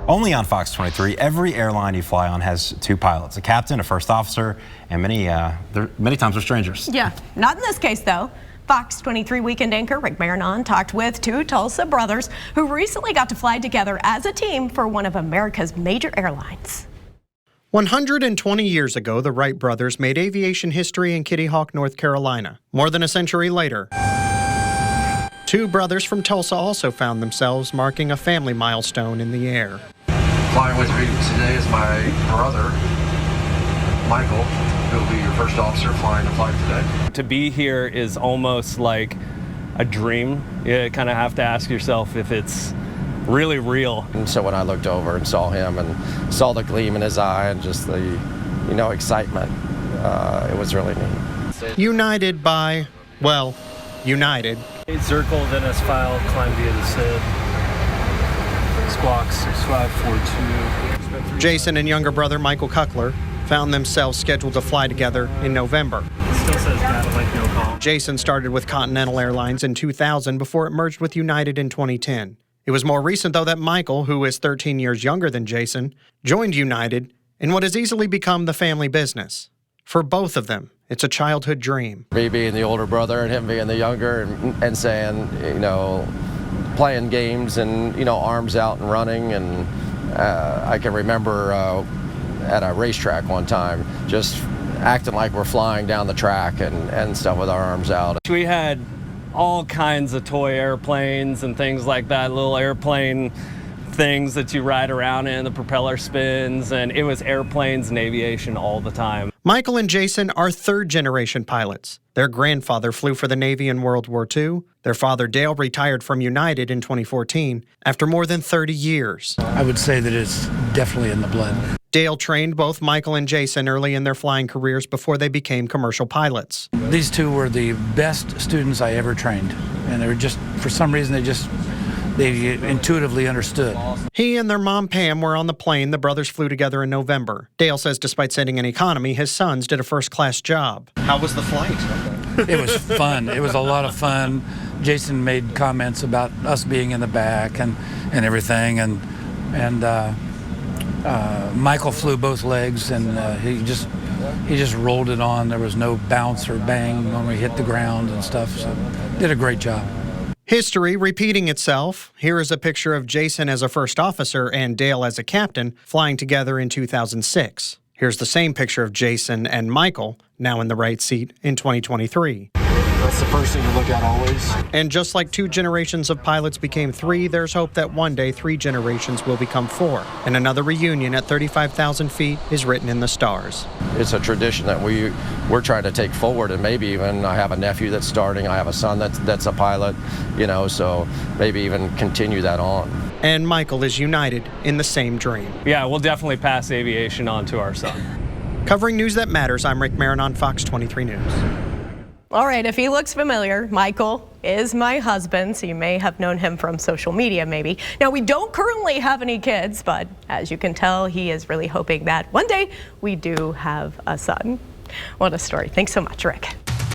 Only on Fox 23, every airline you fly on has two pilots, a captain, a first officer, and many times they're strangers. Yeah, not in this case though. Fox 23 weekend anchor Rick Marinon talked with two Tulsa brothers who recently got to fly together as a team for one of America's major airlines. 120 years ago, the Wright brothers made aviation history in Kitty Hawk, North Carolina. More than a century later, two brothers from Tulsa also found themselves marking a family milestone in the air. Flying with me today is my brother, Michael, who will be your first officer flying the flight today. To be here is almost like a dream. You kind of have to ask yourself if it's really real. And so when I looked over and saw him and saw the gleam in his eye and just the, excitement, it was really neat. United by, well, united. Circle, then S file, climb via the SID. Squawk 6542. Jason and younger brother Michael Kuckler found themselves scheduled to fly together in November. It still says data like no call. Jason started with Continental Airlines in 2000 before it merged with United in 2010. It was more recent, though, that Michael, who is 13 years younger than Jason, joined United in what has easily become the family business. For both of them, it's a childhood dream. Me being the older brother and him being the younger and saying, playing games and, arms out and running. And I can remember at a racetrack one time just acting like we're flying down the track and stuff with our arms out. We had all kinds of toy airplanes and things like that, little airplane things that you ride around in, the propeller spins, and it was airplanes and aviation all the time. Michael and Jason are third-generation pilots. Their grandfather flew for the Navy in World War II. Their father, Dale, retired from United in 2014 after more than 30 years. I would say that it's definitely in the blood. Dale trained both Michael and Jason early in their flying careers before they became commercial pilots. These two were the best students I ever trained, and they were just, for some reason, they intuitively understood. He and their mom, Pam, were on the plane the brothers flew together in November. Dale says despite sitting in economy, his sons did a first-class job. How was the flight? It was fun. It was a lot of fun. Jason made comments about us being in the back and everything, and Michael flew both legs, and he just rolled it on. There was no bounce or bang when we hit the ground and stuff, so did a great job. History repeating itself. Here is a picture of Jason as a first officer and Dale as a captain flying together in 2006. Here's the same picture of Jason and Michael, now in the right seat, in 2023. That's the first thing to look at always. And just like two generations of pilots became three, there's hope that one day 3 generations will become 4. And another reunion at 35,000 feet is written in the stars. It's a tradition that we're trying to take forward, and maybe even I have a nephew that's starting, I have a son that's a pilot, so maybe even continue that on. And Michael is united in the same dream. Yeah, we'll definitely pass aviation on to our son. Covering news that matters, I'm Rick Marinon, Fox 23 News. All right, if he looks familiar, Michael is my husband, so you may have known him from social media maybe. Now, we don't currently have any kids, but as you can tell, he is really hoping that one day we do have a son. What a story. Thanks so much, Rick.